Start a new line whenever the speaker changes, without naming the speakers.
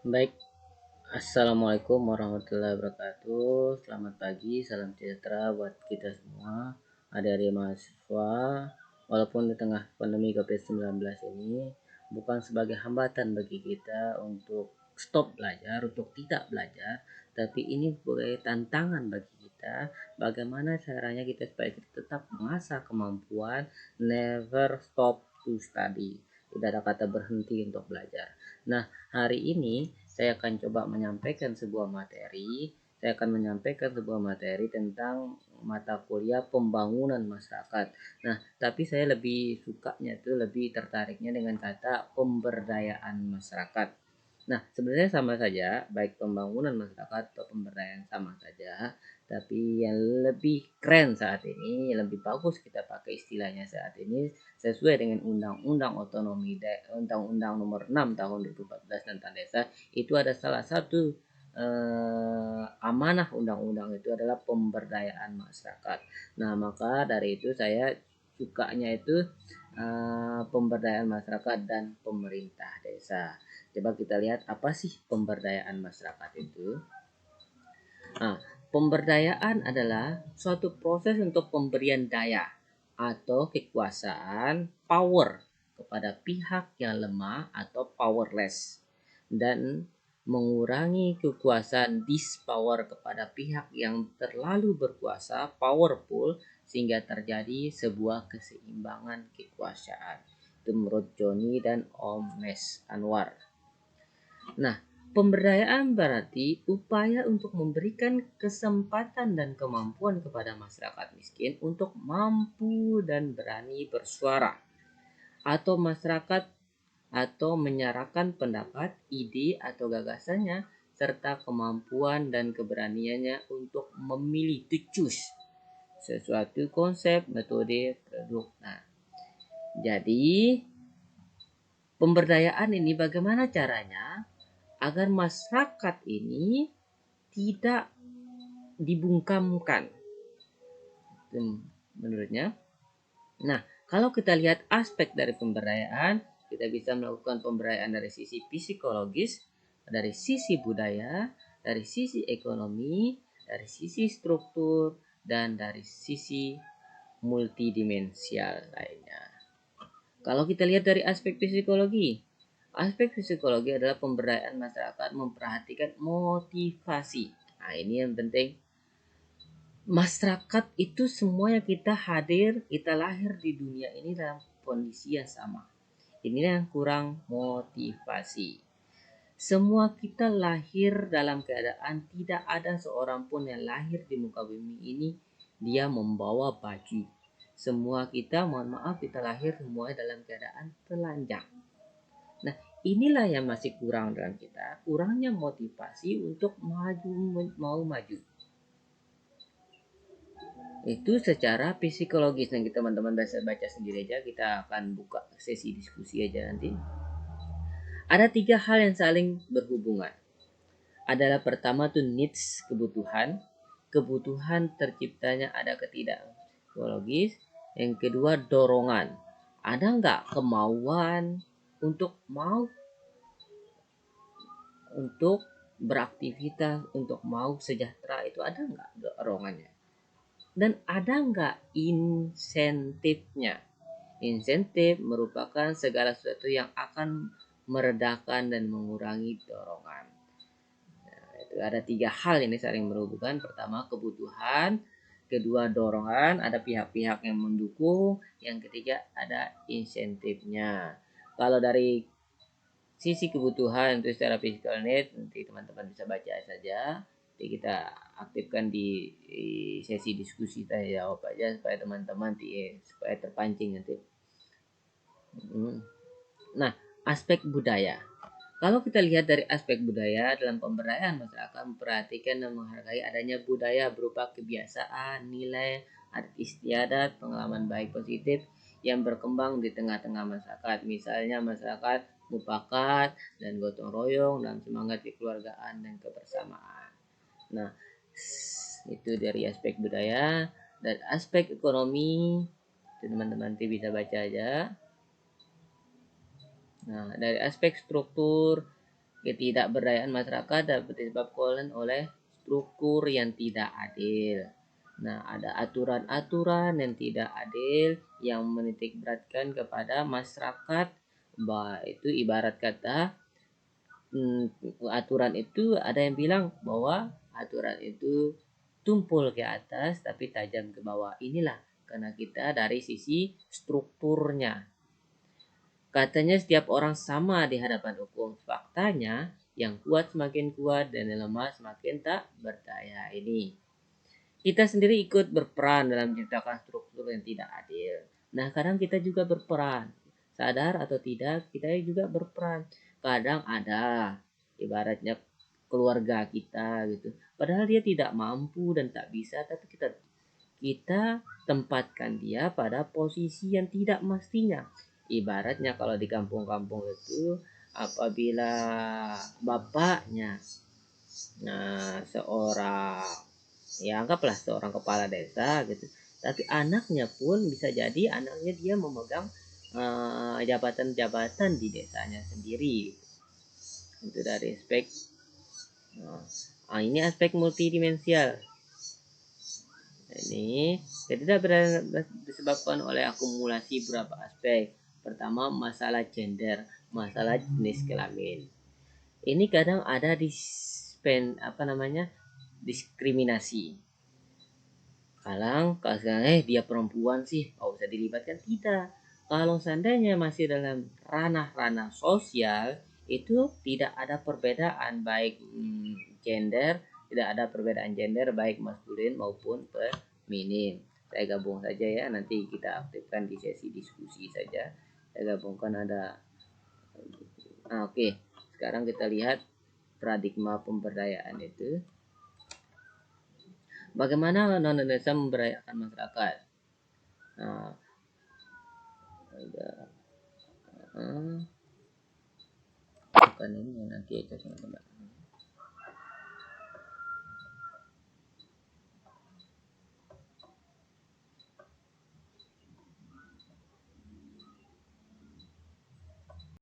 Baik, Assalamualaikum warahmatullahi wabarakatuh. Selamat pagi, salam sejahtera buat kita semua, adik-adik mahasiswa. Walaupun di tengah pandemi COVID-19 ini bukan sebagai hambatan bagi kita untuk stop belajar, untuk tidak belajar, tapi ini sebagai tantangan bagi kita. Bagaimana caranya kita supaya kita tetap mengasah kemampuan, never stop to study. Tidak ada kata berhenti untuk belajar. Nah, hari ini saya akan coba menyampaikan sebuah materi. Saya akan menyampaikan sebuah materi tentang mata kuliah pembangunan masyarakat. Nah, tapi saya lebih sukanya itu lebih tertariknya dengan kata pemberdayaan masyarakat. Nah, sebenarnya sama saja, baik pembangunan masyarakat atau pemberdayaan sama saja, tapi yang lebih keren saat ini, lebih bagus kita pakai istilahnya saat ini sesuai dengan Undang-Undang Otonomi Undang-Undang Nomor 6 Tahun 2014 tentang Desa. Itu ada salah satu amanah undang-undang itu adalah pemberdayaan masyarakat. Nah, maka dari itu saya sukanya itu pemberdayaan masyarakat dan pemerintah desa. Coba kita lihat apa sih pemberdayaan masyarakat itu. Nah, pemberdayaan adalah suatu proses untuk pemberian daya atau kekuasaan power kepada pihak yang lemah atau powerless dan mengurangi kekuasaan dispower kepada pihak yang terlalu berkuasa powerful sehingga terjadi sebuah keseimbangan kekuasaan. Itu menurut Joni dan Om Nes Anwar. Nah, pemberdayaan berarti upaya untuk memberikan kesempatan dan kemampuan kepada masyarakat miskin untuk mampu dan berani bersuara, atau masyarakat atau menyatakan pendapat, ide atau gagasannya serta kemampuan dan keberaniannya untuk memilih to choose sesuatu konsep, metode, produk. Nah, jadi pemberdayaan ini bagaimana caranya agar masyarakat ini tidak dibungkamkan menurutnya. Nah, kalau kita lihat aspek dari pemberdayaan, kita bisa melakukan pemberdayaan dari sisi psikologis, dari sisi budaya, dari sisi ekonomi, dari sisi struktur, dan dari sisi multidimensial lainnya. Kalau kita lihat dari aspek psikologi adalah pemberdayaan masyarakat memperhatikan motivasi. Nah, ini yang penting. Masyarakat itu semuanya kita hadir, kita lahir di dunia ini dalam kondisi yang sama. Ini yang kurang motivasi. Semua kita lahir dalam keadaan tidak ada seorang pun yang lahir di muka bumi ini dia membawa baju. Semua kita, mohon maaf, kita lahir semua dalam keadaan telanjang. Nah, inilah yang masih kurang dalam kita, kurangnya motivasi untuk mau maju. Itu secara psikologis. Nanti teman-teman bisa baca sendiri aja, kita akan buka sesi diskusi aja nanti. Ada 3 hal yang saling berhubungan. Adalah pertama tuh needs, kebutuhan terciptanya ada ketidak psikologis. Yang kedua dorongan, ada nggak kemauan untuk beraktivitas, untuk mau sejahtera, itu ada nggak dorongannya, dan ada nggak insentifnya. Insentif merupakan segala sesuatu yang akan meredakan dan mengurangi dorongan. Nah, itu ada 3 hal ini saling berhubungan. Pertama kebutuhan, kedua dorongan, ada pihak-pihak yang mendukung, yang ketiga ada insentifnya. Kalau dari sisi kebutuhan itu secara physical need, nanti teman-teman bisa baca saja. Nanti kita aktifkan di sesi diskusi tanya jawab aja supaya teman-teman supaya terpancing nanti. Nah, aspek budaya. Kalau kita lihat dari aspek budaya dalam pemberdayaan masyarakat, memperhatikan dan menghargai adanya budaya berupa kebiasaan, nilai, adat istiadat, pengalaman baik positif yang berkembang di tengah-tengah masyarakat. Misalnya masyarakat mufakat dan gotong royong dan semangat kekeluargaan dan kebersamaan. Nah, itu dari aspek budaya. Dan aspek ekonomi, teman-teman nanti bisa baca aja. Nah, dari aspek struktur, Ketidakberdayaan masyarakat dapat disebabkan oleh struktur yang tidak adil. Nah, ada aturan-aturan yang tidak adil yang menitik beratkan kepada masyarakat. Itu ibarat kata aturan itu ada yang bilang bahwa aturan itu tumpul ke atas tapi tajam ke bawah. Inilah karena kita dari sisi strukturnya. Katanya setiap orang sama di hadapan hukum. Faktanya yang kuat semakin kuat dan yang lemah semakin tak berdaya ini. Kita sendiri ikut berperan dalam menciptakan struktur yang tidak adil. Nah, kadang kita juga berperan. Sadar atau tidak, kita juga berperan. Kadang ada, ibaratnya keluarga kita gitu. Padahal dia tidak mampu dan tak bisa, tapi kita tempatkan dia pada posisi yang tidak mestinya. Ibaratnya kalau di kampung-kampung itu apabila bapaknya seorang, ya anggaplah seorang kepala desa gitu, tapi anaknya pun bisa jadi anaknya dia memegang jabatan-jabatan di desanya sendiri. Itu dari aspek ini aspek multidimensial. Ini disebabkan oleh akumulasi beberapa aspek. Pertama, masalah gender, masalah jenis kelamin. Ini kadang ada diskriminasi. Kalau dia perempuan sih, usah dilibatkan. Tidak. Kalau seandainya masih dalam ranah-ranah sosial, itu tidak ada perbedaan baik gender, tidak ada perbedaan gender baik maskulin maupun feminim. Saya gabung saja ya, nanti kita aktifkan di sesi diskusi saja. Saya gabungkan ada. Oke. Sekarang kita lihat paradigma pemberdayaan itu. Bagaimana non-Indonesia memberdayakan masyarakat? Nah, bukan ini nanti aja teman-teman.